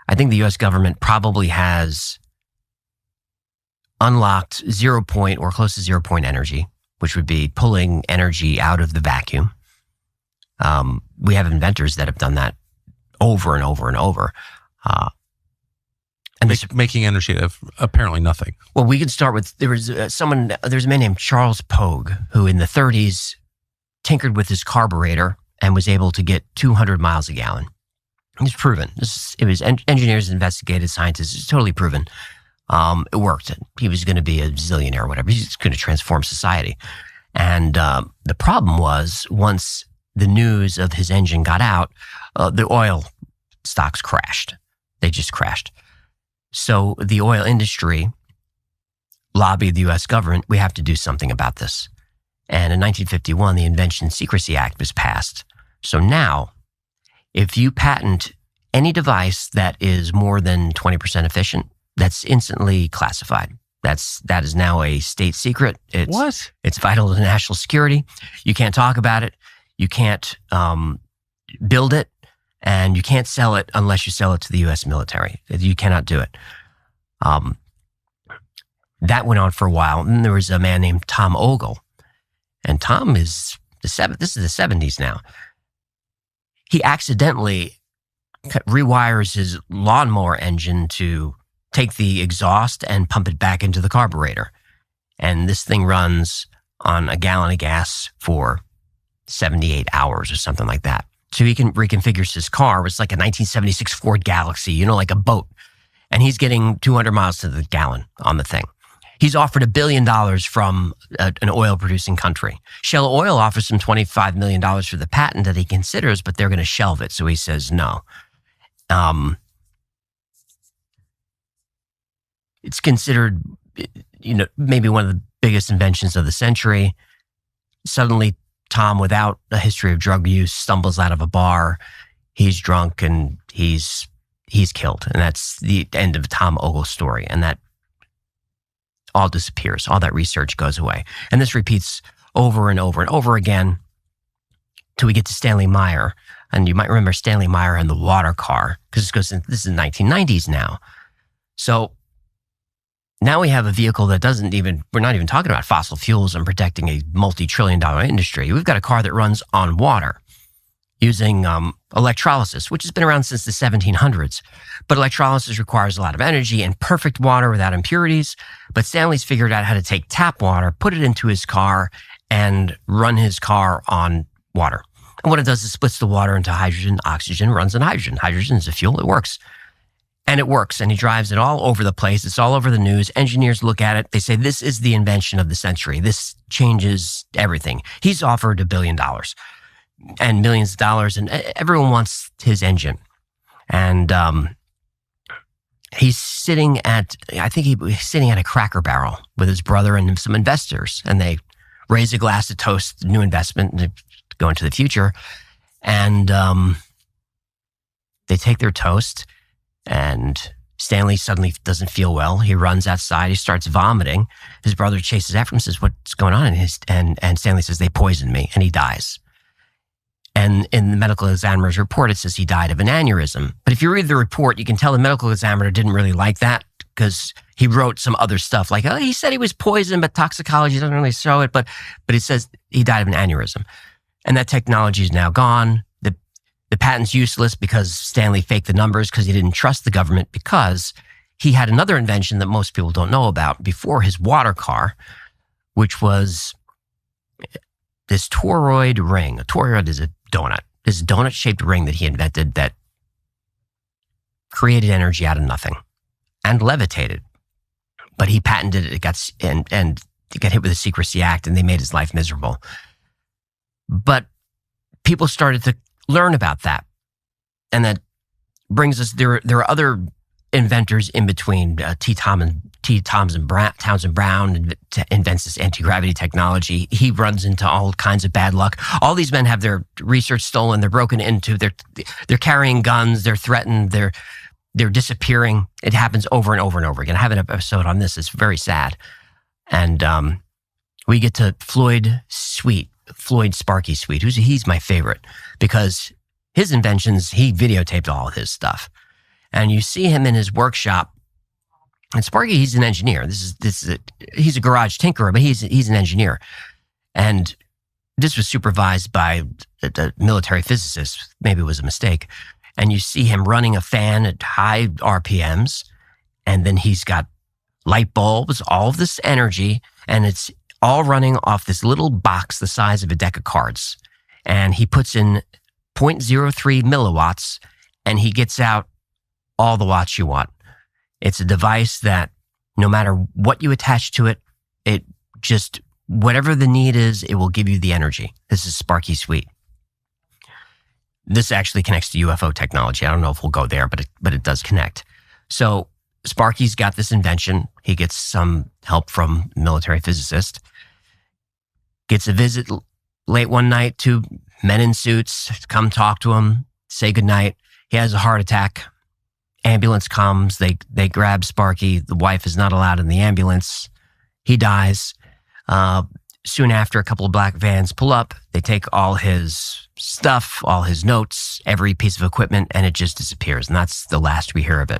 I think the U.S. government probably has unlocked 0 point or close to 0 point energy, which would be pulling energy out of the vacuum. We have inventors that have done that over and over and over. And making energy of apparently nothing. Well, we can start with, there's a man named Charles Pogue, who in the 30s tinkered with his carburetor and was able to get 200 miles a gallon. It's proven. It was engineers, investigated, scientists. It's totally proven. It worked. He was going to be a zillionaire or whatever. He's going to transform society. And the problem was, once the news of his engine got out, the oil stocks crashed. They just crashed. So the oil industry lobbied the U.S. government, we have to do something about this. And in 1951, the Invention Secrecy Act was passed. So now, if you patent any device that is more than 20% efficient, that's instantly classified. That is now a state secret. It's vital to national security. You can't talk about it. You can't build it. And you can't sell it unless you sell it to the U.S. military. You cannot do it. That went on for a while. And then there was a man named Tom Ogle. And Tom is this is the 70s now. He accidentally rewires his lawnmower engine to take the exhaust and pump it back into the carburetor. And this thing runs on a gallon of gas for 78 hours or something like that. So he reconfigures his car. It's like a 1976 Ford Galaxy, like a boat. And he's getting 200 miles to the gallon on the thing. He's offered $1 billion from an oil-producing country. Shell Oil offers him $25 million for the patent that he considers, but they're going to shelve it. So he says no. It's considered, maybe one of the biggest inventions of the century. Suddenly, Tom, without a history of drug use, stumbles out of a bar. He's drunk and he's killed. And that's the end of Tom Ogle's story. And that all disappears. All that research goes away. And this repeats over and over and over again till we get to Stanley Meyer. And you might remember Stanley Meyer and the water car, because this is the 1990s now. So now we have a vehicle that we're not even talking about fossil fuels and protecting a multi-trillion-dollar industry. We've got a car that runs on water using electrolysis, which has been around since the 1700s. But electrolysis requires a lot of energy and perfect water without impurities. But Stanley's figured out how to take tap water, put it into his car, and run his car on water. And what it does is splits the water into hydrogen, oxygen, runs on hydrogen. Hydrogen is a fuel. It works. And it works, and he drives it all over the place. It's all over the news. Engineers look at it. They say, this is the invention of the century. This changes everything. He's offered $1 billion and millions of dollars, and everyone wants his engine. And he's sitting at a Cracker Barrel with his brother and some investors, and they raise a glass to toast the new investment to go into the future. And they take their toast. And Stanley suddenly doesn't feel well. He runs outside. He starts vomiting. His brother chases after him and says, what's going on? And Stanley says, they poisoned me. And he dies. And in the medical examiner's report, it says he died of an aneurysm. But if you read the report, you can tell the medical examiner didn't really like that, because he wrote some other stuff like, he said he was poisoned, but toxicology doesn't really show it. But it says he died of an aneurysm. And that technology is now gone. The patent's useless because Stanley faked the numbers because he didn't trust the government, because he had another invention that most people don't know about before his water car, which was this toroid ring. A toroid is a donut. This donut-shaped ring that he invented that created energy out of nothing and levitated. But he patented it. It got hit with the Secrecy Act, and they made his life miserable. But people started to learn about that. And that brings us, there are other inventors in between. Townsend Brown invents this anti-gravity technology. He runs into all kinds of bad luck. All these men have their research stolen. They're broken into. They're carrying guns. They're threatened. They're disappearing. It happens over and over and over again. I have an episode on this. It's very sad. And we get to Floyd Sparky Sweet. He's my favorite, because his inventions, he videotaped all of his stuff. And you see him in his workshop. And Sparky, he's an engineer. He's a garage tinkerer, but he's an engineer. And this was supervised by the military physicist. Maybe it was a mistake. And you see him running a fan at high RPMs. And then he's got light bulbs, all of this energy, and it's all running off this little box the size of a deck of cards. And he puts in 0.03 milliwatts, and he gets out all the watts you want. It's a device that no matter what you attach to it, it just, whatever the need is, it will give you the energy. This is Sparky Suite. This actually connects to UFO technology. I don't know if we'll go there, but it does connect. So Sparky's got this invention. He gets some help from a military physicist. Gets a visit late one night, 2 men in suits come talk to him, say goodnight. He has a heart attack. Ambulance comes. They grab Sparky. The wife is not allowed in the ambulance. He dies. Soon after, a couple of black vans pull up. They take all his stuff, all his notes, every piece of equipment, and it just disappears. And that's the last we hear of it.